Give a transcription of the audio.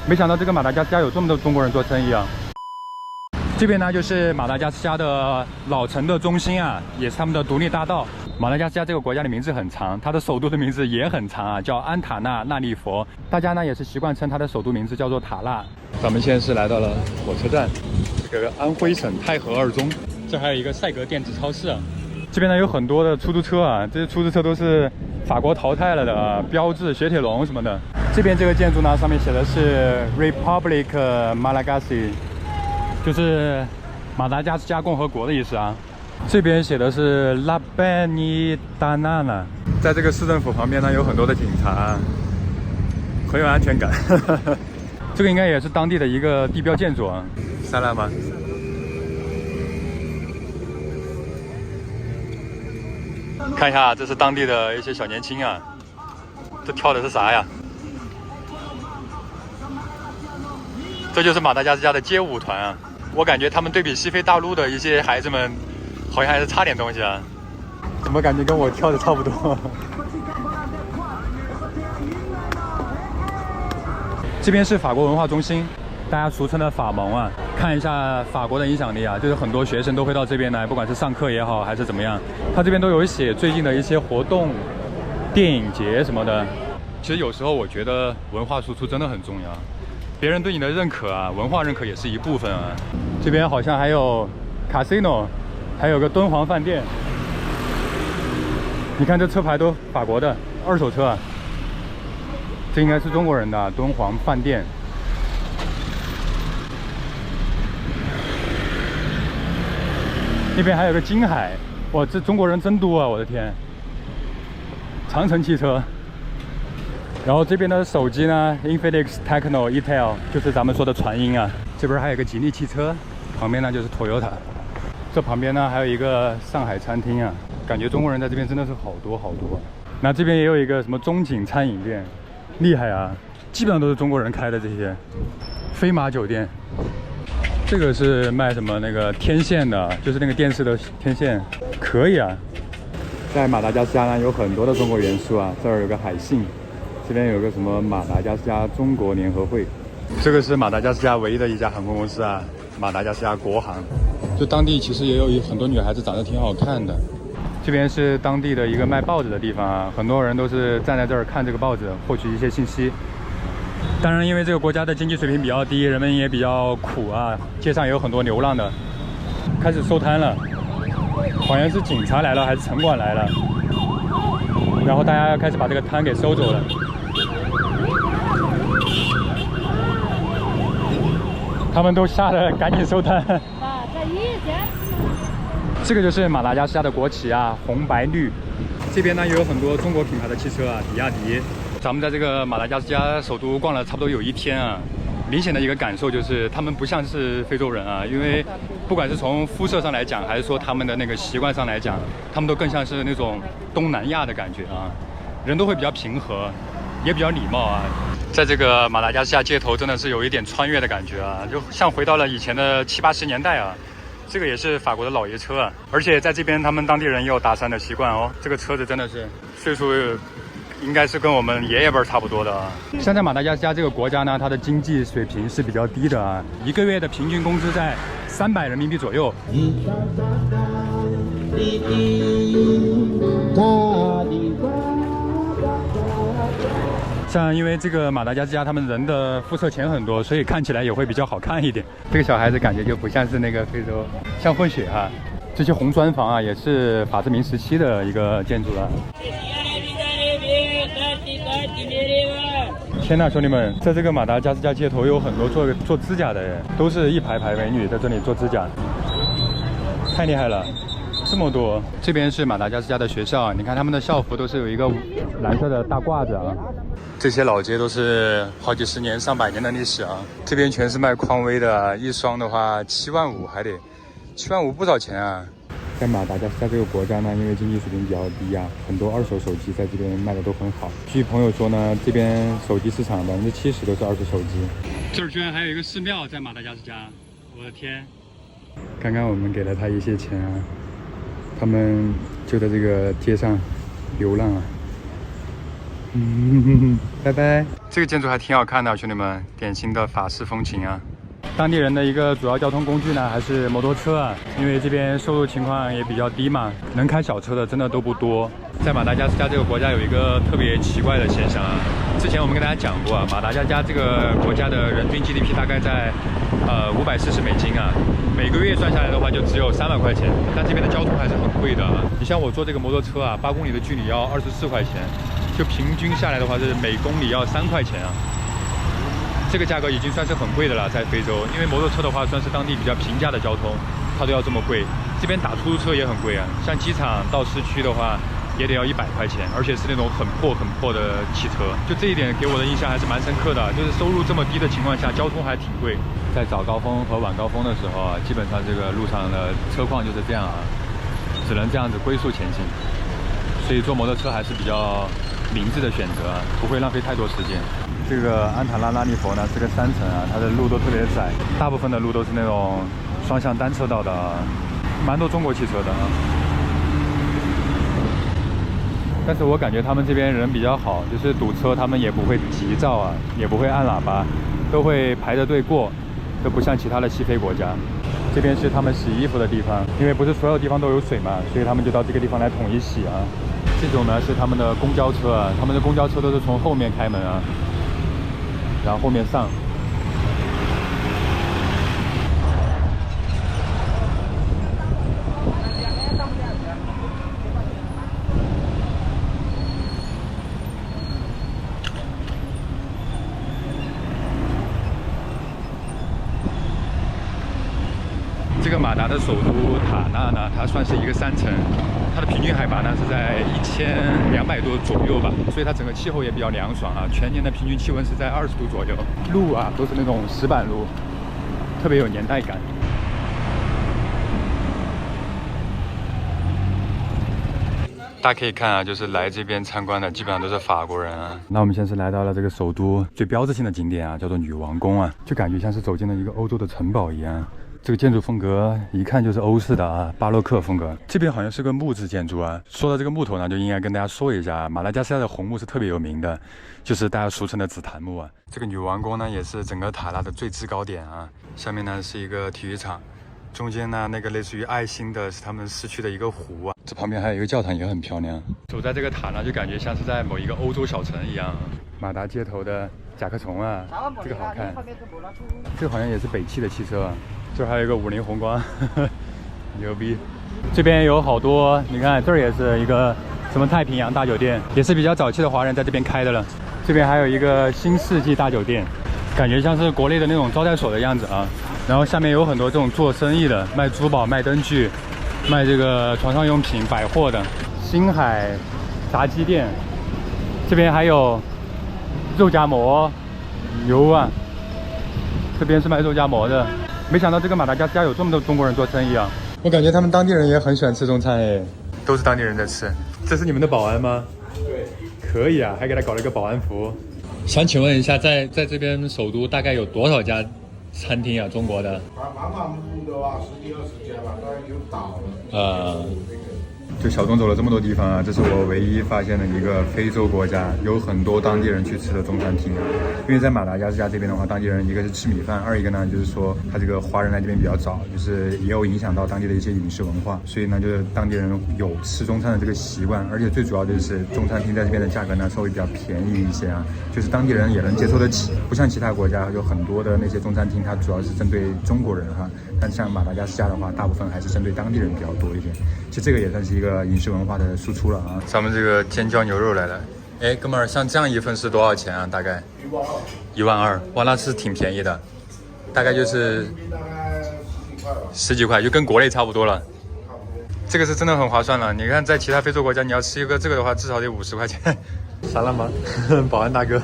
没想到这个马达加斯加有这么多中国人做生意啊。这边呢就是马达加斯加的老城的中心啊，也是他们的独立大道。马达加斯加这个国家的名字很长，它的首都的名字也很长啊，叫安塔纳纳利佛。大家呢也是习惯称它的首都名字叫做塔纳。咱们现在是来到了火车站，这个安徽省太和二中，这还有一个赛格电子超市啊。这边呢有很多的出租车啊，这些出租车都是法国淘汰了的，标致、雪铁龙什么的。这边这个建筑呢，上面写的是 Republic Malagasy， 就是马达加斯加共和国的意思啊。这边写的是 La Benidana。在这个市政府旁边呢，有很多的警察，很有安全感。这个应该也是当地的一个地标建筑啊。下来吗？看一下，这是当地的一些小年轻啊，这跳的是啥呀？这就是马达加斯加的街舞团啊！我感觉他们对比西非大陆的一些孩子们，好像还是差点东西啊。怎么感觉跟我跳的差不多？这边是法国文化中心，大家俗称的法盟啊。看一下法国的影响力啊，就是很多学生都会到这边来，不管是上课也好，还是怎么样，他这边都有写最近的一些活动、电影节什么的。其实有时候我觉得文化输出真的很重要，别人对你的认可啊，文化认可也是一部分啊。这边好像还有 casino， 还有个敦煌饭店。你看这车牌都法国的二手车啊，这应该是中国人的敦煌饭店。那边还有个金海，哇，这中国人真多啊！我的天，长城汽车。然后这边的手机呢 ，Infinix Techno E-Tel， 就是咱们说的传音啊。这边还有个吉利汽车，旁边呢就是 Toyota。这旁边呢还有一个上海餐厅啊，感觉中国人在这边真的是好多好多。那这边也有一个什么中景餐饮店，厉害啊！基本上都是中国人开的这些。飞马酒店。这个是卖什么那个天线的，就是那个电视的天线，可以啊。在马达加斯加呢，有很多的中国元素啊。这儿有个海信，这边有个什么马达加斯加中国联合会，这个是马达加斯加唯一的一家航空公司啊，马达加斯加国航。就当地其实也有很多女孩子长得挺好看的。这边是当地的一个卖报纸的地方啊，很多人都是站在这儿看这个报纸，获取一些信息。当然，因为这个国家的经济水平比较低，人们也比较苦啊，街上也有很多流浪的。开始收摊了，好像是警察来了还是城管来了，然后大家要开始把这个摊给收走了。他们都吓得赶紧收摊。这个就是马达加斯加的国旗啊，红白绿。这边呢也有很多中国品牌的汽车啊，比亚迪。咱们在这个马达加斯加首都逛了差不多有一天啊，明显的一个感受就是他们不像是非洲人啊，因为不管是从肤色上来讲，还是说他们的那个习惯上来讲，他们都更像是那种东南亚的感觉啊，人都会比较平和，也比较礼貌啊。在这个马达加斯加街头真的是有一点穿越的感觉啊，就像回到了以前的70、80年代啊。这个也是法国的老爷车啊，而且在这边他们当地人也有打伞的习惯哦。这个车子真的是岁数应该是跟我们爷爷辈差不多的啊。像在马达加斯加这个国家呢，它的经济水平是比较低的啊，一个月的平均工资在300人民币左右。像因为这个马达加斯加他们人的肤色浅很多，所以看起来也会比较好看一点。这个小孩子感觉就不像是那个非洲，像混血哈。这些红砖房啊，也是法殖民时期的一个建筑了。天呐，兄弟们，在这个马达加斯加街头有很多做指甲的人，都是一排排美女在这里做指甲，太厉害了。这么多，这边是马达加斯加的学校，你看他们的校服都是有一个蓝色的大褂子啊。这些老街都是好几十年、上百年的历史啊。这边全是卖匡威的，一双的话7万5，还得7万5，不少钱啊。在马达加斯加这个国家呢，因为经济水平比较低啊，很多二手手机在这边卖的都很好。据朋友说呢，这边手机市场70%都是二手手机。这儿居然还有一个寺庙在马达加斯加，我的天！刚刚我们给了他一些钱啊。他们就在这个街上流浪啊，拜拜。这个建筑还挺好看的，兄弟们，典型的法式风情啊。当地人的一个主要交通工具呢，还是摩托车啊，因为这边收入情况也比较低嘛，能开小车的真的都不多。在马达加斯加这个国家有一个特别奇怪的现象啊，之前我们跟大家讲过啊，马达加斯加这个国家的人均 GDP 大概在540美金啊，每个月算下来的话就只有300块钱，但这边的交通还是很贵的啊。你像我坐这个摩托车啊，8公里的距离要24块钱，就平均下来的话是每公里要3块钱啊。这个价格已经算是很贵的了，在非洲，因为摩托车的话算是当地比较平价的交通，它都要这么贵。这边打出租车也很贵啊，像机场到市区的话也得要100块钱，而且是那种很破的汽车。就这一点给我的印象还是蛮深刻的，就是收入这么低的情况下，交通还挺贵。在早高峰和晚高峰的时候啊，基本上这个路上的车况就是这样啊，只能这样子龟速前行。所以坐摩托车还是比较明智的选择，不会浪费太多时间。这个安塔拉拉尼佛呢是个山城啊，它的路都特别窄，大部分的路都是那种双向单车道的啊，蛮多中国汽车的啊。但是我感觉他们这边人比较好，就是堵车他们也不会急躁啊，也不会按喇叭，都会排着队过，都不像其他的西非国家。这边是他们洗衣服的地方，因为不是所有地方都有水嘛，所以他们就到这个地方来统一洗啊。这种呢是他们的公交车啊，他们的公交车都是从后面开门啊，然后后面上。这个马达的首都塔纳呢，它算是一个山城，它的平均海拔呢是在1200多左右吧，所以它整个气候也比较凉爽啊，全年的平均气温是在20度左右。路啊都是那种石板路，特别有年代感。大家可以看啊，就是来这边参观的基本上都是法国人啊。那我们现在是来到了这个首都最标志性的景点啊，叫做女王宫啊，就感觉像是走进了一个欧洲的城堡一样。这个建筑风格一看就是欧式的啊，巴洛克风格。这边好像是个木质建筑啊。说到这个木头呢，就应该跟大家说一下，马达加斯加的红木是特别有名的，就是大家俗称的紫檀木啊。这个女王宫呢，也是整个塔纳的最制高点啊。下面呢是一个体育场，中间呢那个类似于爱心的是他们市区的一个湖啊。这旁边还有一个教堂也很漂亮。走在这个塔呢，就感觉像是在某一个欧洲小城一样。马达街头的甲壳虫啊，这个好看。这个好像也是北汽的汽车啊。这还有一个50宏光，牛逼！这边有好多，你看这儿也是一个什么太平洋大酒店，也是比较早期的华人在这边开的了。这边还有一个新世纪大酒店，感觉像是国内的那种招待所的样子啊。然后下面有很多这种做生意的，卖珠宝、卖灯具、卖这个床上用品、百货的。星海炸鸡店，这边还有肉夹馍、牛啊，这边是卖肉夹馍的。没想到这个马达加斯加有这么多中国人做生意啊！我感觉他们当地人也很喜欢吃中餐哎，都是当地人在吃。这是你们的保安吗？对，可以啊，还给他搞了一个保安服。想请问一下，在这边首都大概有多少家餐厅啊？中国的？马马木木的话，10几20家吧，当然有倒了。就小东走了这么多地方啊，这是我唯一发现的一个非洲国家有很多当地人去吃的中餐厅啊。因为在马达加斯加这边的话，当地人一个是吃米饭，二一个呢就是说他这个华人来这边比较早，就是也有影响到当地的一些饮食文化，所以呢就是当地人有吃中餐的这个习惯，而且最主要就是中餐厅在这边的价格呢稍微比较便宜一些啊，就是当地人也能接受得起，不像其他国家有很多的那些中餐厅，它主要是针对中国人哈，但像马达加斯加的话，大部分还是针对当地人比较多一点。其实这个也算是一个饮食文化的输出了啊。咱们这个尖椒牛肉来了，哎，哥们儿，像这样一份是多少钱啊？大概12000，哇，那是挺便宜的，大概就是10几块，就跟国内差不多了。这个是真的很划算了。你看，在其他非洲国家，你要吃一个这个的话，至少得50块钱。啥了吗？保安大哥。